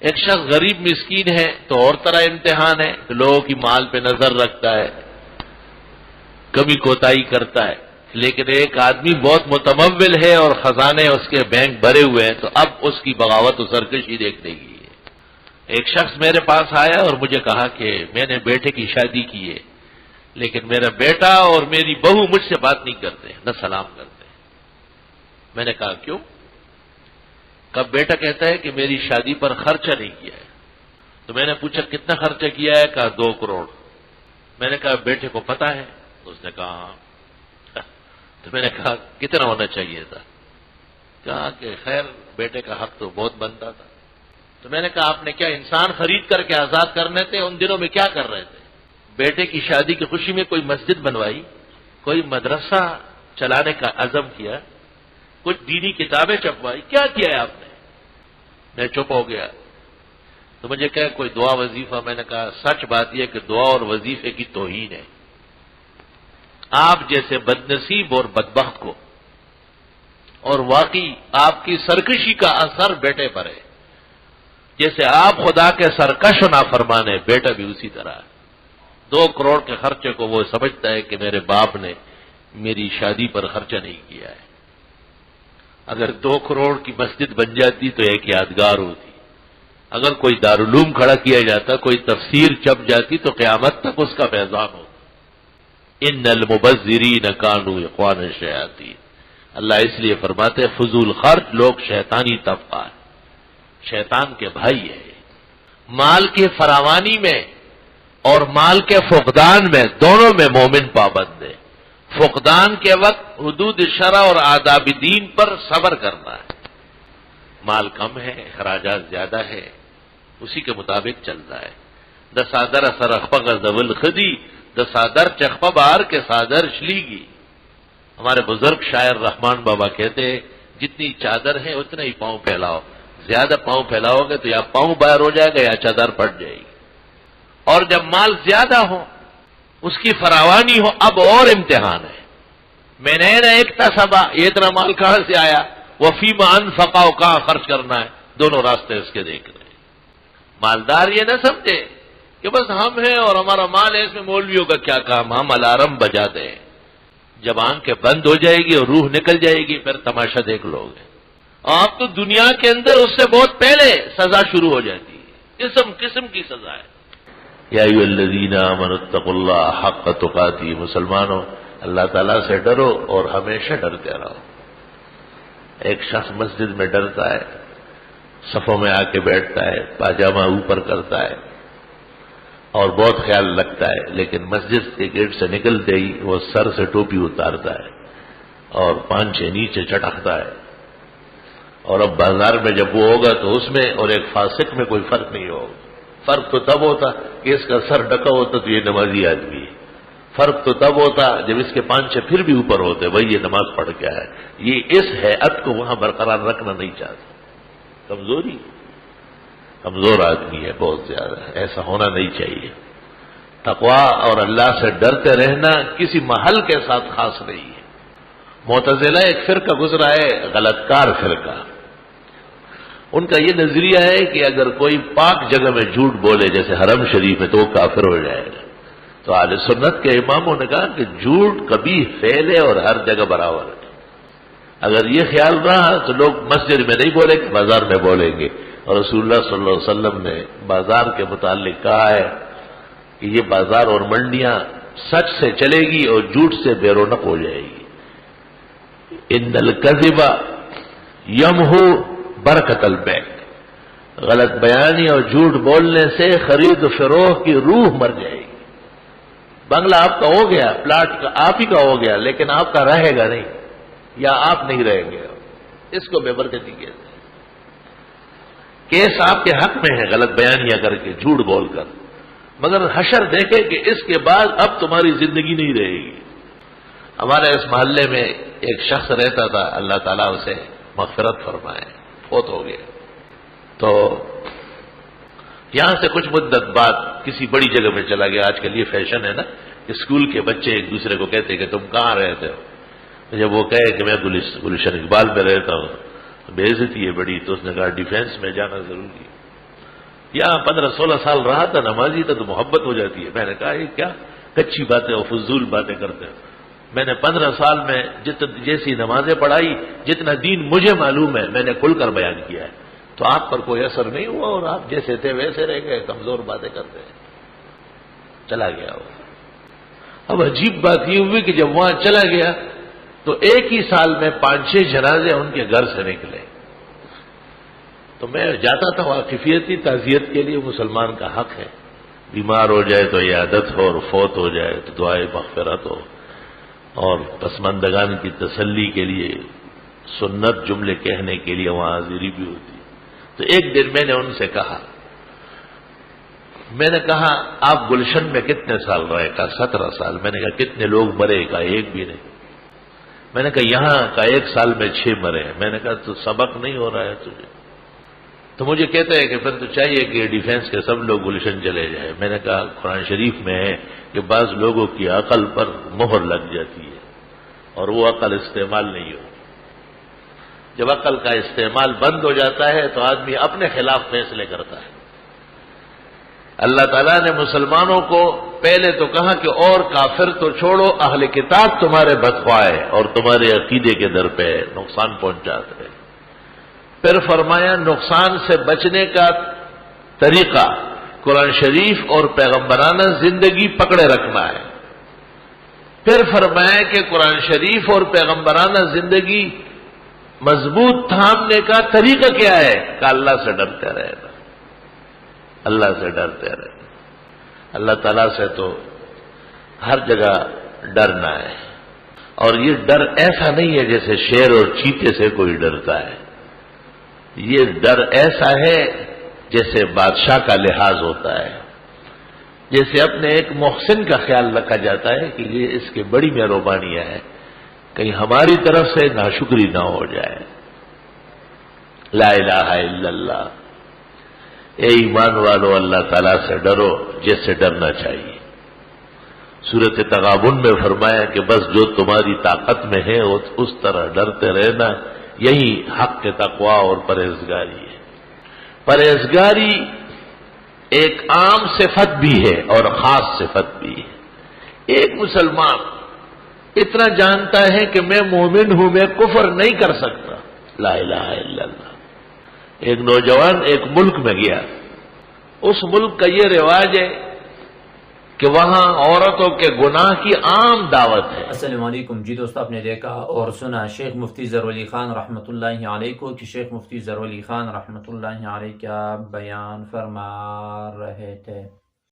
ایک شخص غریب مسکین ہے تو اور طرح امتحان ہے کہ لوگوں کی مال پہ نظر رکھتا ہے، کمی کوتاہی کرتا ہے، لیکن ایک آدمی بہت متمول ہے اور خزانے اس کے بینک بھرے ہوئے ہیں، تو اب اس کی بغاوت و سرکشی دیکھنے کی ہے۔ ایک شخص میرے پاس آیا اور مجھے کہا کہ میں نے بیٹے کی شادی کی ہے، لیکن میرا بیٹا اور میری بہو مجھ سے بات نہیں کرتے، نہ سلام کرتے۔ میں نے کہا کیوں؟ کب بیٹا کہتا ہے کہ میری شادی پر خرچہ نہیں کیا ہے۔ تو میں نے پوچھا کتنا خرچہ کیا ہے؟ کہا 2 کروڑ۔ میں نے کہا بیٹے کو پتا ہے؟ تو اس نے کہا ہاں۔ تو میں نے کہا کتنا ہونا چاہیے تھا؟ کہا کہ خیر بیٹے کا حق تو بہت بنتا تھا۔ تو میں نے کہا آپ نے کیا انسان خرید کر کے آزاد کرنے تھے؟ ان دنوں میں کیا کر رہے تھے؟ بیٹے کی شادی کی خوشی میں کوئی مسجد بنوائی، کوئی مدرسہ چلانے کا عزم کیا، کچھ دینی کتابیں چھپوائی، کیا کیا ہے آپ نے؟ میں چپ ہو گیا۔ تو مجھے کہا کوئی دعا وظیفہ؟ میں نے کہا سچ بات یہ کہ دعا اور وظیفے کی توہین ہے۔ آپ جیسے بدنصیب اور بدبخت کو، اور واقعی آپ کی سرکشی کا اثر بیٹے پر ہے، جیسے آپ خدا کے سرکش و نافرمان ہیں، بیٹا بھی اسی طرح ہے۔ 2 کروڑ کے خرچے کو وہ سمجھتا ہے کہ میرے باپ نے میری شادی پر خرچہ نہیں کیا ہے۔ اگر 2 کروڑ کی مسجد بن جاتی تو ایک یادگار ہوتی، اگر کوئی دارالعلوم کھڑا کیا جاتا، کوئی تفسیر چھپ جاتی تو قیامت تک اس کا فیضان ہوتا۔ ان المبذرین کانوا اخوان الشیاطین، اللہ اس لیے فرماتے فضول خرچ لوگ شیطانی طبقہ ہے، شیطان کے بھائی ہے۔ مال کی فراوانی میں اور مال کے فقدان میں، دونوں میں مومن پابند ہے۔ فقدان کے وقت حدود شرع اور آداب دین پر صبر کرنا ہے۔ مال کم ہے، اخراجات زیادہ ہے، اسی کے مطابق چلتا ہے۔ دسادر اثر اخپگ زول خدی دسادر چخپا بار کے سادر شلیگی۔ ہمارے بزرگ شاعر رحمان بابا کہتے ہیں جتنی چادر ہے اتنا ہی پاؤں پھیلاؤ، زیادہ پاؤں پھیلاؤ گے تو یا پاؤں باہر ہو جائے گا یا چادر پھٹ جائے گی۔ اور جب مال زیادہ ہو، اس کی فراوانی ہو، اب اور امتحان ہے۔ میں نے ایک تصبہ، یہ اتنا مال کہاں سے آیا؟ وفیما انفقا، کہاں خرچ کرنا ہے، دونوں راستے اس کے دیکھ رہے ہیں۔ مالدار یہ نہ سمجھے کہ بس ہم ہیں اور ہمارا مال ہے، اس میں مولویوں کا کیا کام، ہم الارم بجاتے ہیں۔ جب آنکھیں بند ہو جائے گی اور روح نکل جائے گی پھر تماشا دیکھ لو گے۔ آپ تو دنیا کے اندر اس سے بہت پہلے سزا شروع ہو جاتی ہے، قسم قسم کی سزا ہے۔ یا ایھا الذین آمنوا اتقوا اللہ حق تقاتہ، مسلمانوں اللہ تعالیٰ سے ڈرو اور ہمیشہ ڈرتے رہو۔ ایک شخص مسجد میں ڈرتا ہے، صفوں میں آ کے بیٹھتا ہے، پاجامہ اوپر کرتا ہے اور بہت خیال رکھتا ہے، لیکن مسجد کے گیٹ سے نکلتے ہی وہ سر سے ٹوپی اتارتا ہے اور پانچے نیچے چٹکتا ہے۔ اور اب بازار میں جب وہ ہوگا تو اس میں اور ایک فاسق میں کوئی فرق نہیں ہوگا۔ فرق تو تب ہوتا کہ اس کا سر ڈھکا ہوتا تو یہ نمازی آدمی ہے، فرق تو تب ہوتا جب اس کے پانچے پھر بھی اوپر ہوتے، بھائی یہ نماز پڑھ کے ہے۔ یہ اس ہیئت کو وہاں برقرار رکھنا نہیں چاہتا، کمزور آدمی ہے بہت زیادہ، ایسا ہونا نہیں چاہیے۔ تقویٰ اور اللہ سے ڈرتے رہنا کسی محل کے ساتھ خاص نہیں ہے۔ معتزلہ ایک فرقہ گزرا ہے، غلط کار فرقہ۔ ان کا یہ نظریہ ہے کہ اگر کوئی پاک جگہ میں جھوٹ بولے جیسے حرم شریف ہے تو وہ کافر ہو جائے گا۔ تو اہل سنت کے اماموں نے کہا کہ جھوٹ کبھی فعل ہے اور ہر جگہ برابر ہے۔ اگر یہ خیال رہا تو لوگ مسجد میں نہیں بولیں گے، بازار میں بولیں گے۔ اور رسول اللہ صلی اللہ علیہ وسلم نے بازار کے متعلق کہا ہے کہ یہ بازار اور منڈیاں سچ سے چلے گی اور جھوٹ سے بے رونق ہو جائے گی۔ ان الکذب یمحو برکت البیع، غلط بیانی اور جھوٹ بولنے سے خرید و فروخت کی روح مر جائے گی۔ بنگلہ آپ کا ہو گیا، پلاٹ کا آپ ہی کا ہو گیا، لیکن آپ کا رہے گا نہیں، یا آپ نہیں رہیں گے۔ اس کو بے برکتی کہتے ہیں۔ کیس آپ کے حق میں ہے غلط بیانیاں کر کے، جھوٹ بول کر، مگر حشر دیکھے کہ اس کے بعد اب تمہاری زندگی نہیں رہے گی۔ ہمارے اس محلے میں ایک شخص رہتا تھا، اللہ تعالیٰ اسے مغفرت فرمائے، فوت ہو گیا۔ تو یہاں سے کچھ مدت بعد کسی بڑی جگہ میں چلا گیا۔ آج کل یہ فیشن ہے نا کہ اسکول کے بچے ایک دوسرے کو کہتے کہ تم کہاں رہتے ہو، جب وہ کہے کہ میں گلشن اقبال میں رہتا ہوں، بے عزتی ہے بڑی، تو اس نے کہا ڈیفینس میں جانا ضروری ہے۔ یہاں 15-16 سال رہا تھا نمازی تھا تو محبت ہو جاتی ہے. میں نے کہا یہ کیا کچی باتیں اور فضول باتیں کرتے ہیں. میں نے 15 سال میں جیسی نمازیں پڑھائی، جتنا دین مجھے معلوم ہے میں نے کھل کر بیان کیا ہے. تو آپ پر کوئی اثر نہیں ہوا اور آپ جیسے تھے ویسے رہ گئے، کمزور باتیں کرتے ہیں. چلا گیا وہ. اب عجیب بات یہ ہوئی کہ جب وہاں چلا گیا تو ایک ہی سال میں 5-6 جنازے ان کے گھر سے نکلے. تو میں جاتا تھا واقفیتی تعزیت کے لیے، مسلمان کا حق ہے، بیمار ہو جائے تو عیادت ہو اور فوت ہو جائے تو دعائے مغفرت ہو، اور پسماندگان کی تسلی کے لیے سنت جملے کہنے کے لیے وہاں حاضری بھی ہوتی. تو ایک دن میں نے ان سے کہا آپ گلشن میں کتنے سال رہے؟ کہا 17 سال. میں نے کہا کتنے لوگ مرے؟ کہا ایک بھی نہیں. میں نے کہا یہاں کا 1 سال میں 6 مرے ہیں. میں نے کہا تو سبق نہیں ہو رہا ہے تجھے؟ تو مجھے کہتے ہیں کہ پھر تو چاہیے کہ ڈیفینس کے سب لوگ گلشن چلے جائیں. میں نے کہا قرآن شریف میں ہے کہ بعض لوگوں کی عقل پر مہر لگ جاتی ہے اور وہ عقل استعمال نہیں ہوتی. جب عقل کا استعمال بند ہو جاتا ہے تو آدمی اپنے خلاف فیصلے کرتا ہے. اللہ تعالیٰ نے مسلمانوں کو پہلے تو کہا کہ اور کافر تو چھوڑو، اہل کتاب تمہارے بدخواہ ہے اور تمہارے عقیدے کے در پہ نقصان پہنچاتے ہیں. پھر فرمایا نقصان سے بچنے کا طریقہ قرآن شریف اور پیغمبرانہ زندگی پکڑے رکھنا ہے. پھر فرمایا کہ قرآن شریف اور پیغمبرانہ زندگی مضبوط تھامنے کا طریقہ کیا ہے؟ کہ اللہ سے ڈرتے رہنا، اللہ سے ڈرتے رہنا. اللہ تعالیٰ سے تو ہر جگہ ڈرنا ہے، اور یہ ڈر ایسا نہیں ہے جیسے شیر اور چیتے سے کوئی ڈرتا ہے. یہ ڈر ایسا ہے جیسے بادشاہ کا لحاظ ہوتا ہے، جیسے اپنے ایک محسن کا خیال رکھا جاتا ہے کہ یہ اس کی بڑی مہربانیاں ہیں، کہیں ہماری طرف سے ناشکری نہ ہو جائے. لا الہ الا اللہ. اے ایمان والو اللہ تعالیٰ سے ڈرو جیسے ڈرنا چاہیے. سورۃ تغابن میں فرمایا کہ بس جو تمہاری طاقت میں ہے اس طرح ڈرتے رہنا، یہی حق کے تقویٰ اور پرہیزگاری ہے. پرہیزگاری ایک عام صفت بھی ہے اور خاص صفت بھی ہے. ایک مسلمان اتنا جانتا ہے کہ میں مومن ہوں، میں کفر نہیں کر سکتا، لا الہ الا اللہ. ایک نوجوان ایک ملک میں گیا، اس ملک کا یہ رواج ہے کہ وہاں عورتوں کے گناہ کی عام دعوت ہے. السلام علیکم. جی دوستو، آپ نے دیکھا اور سنا شیخ مفتی ظہور علی خان رحمۃ اللہ علیہ کو کہ شیخ مفتی ظہور علی خان رحمۃ اللہ علیہ کیا بیان فرما رہے تھے.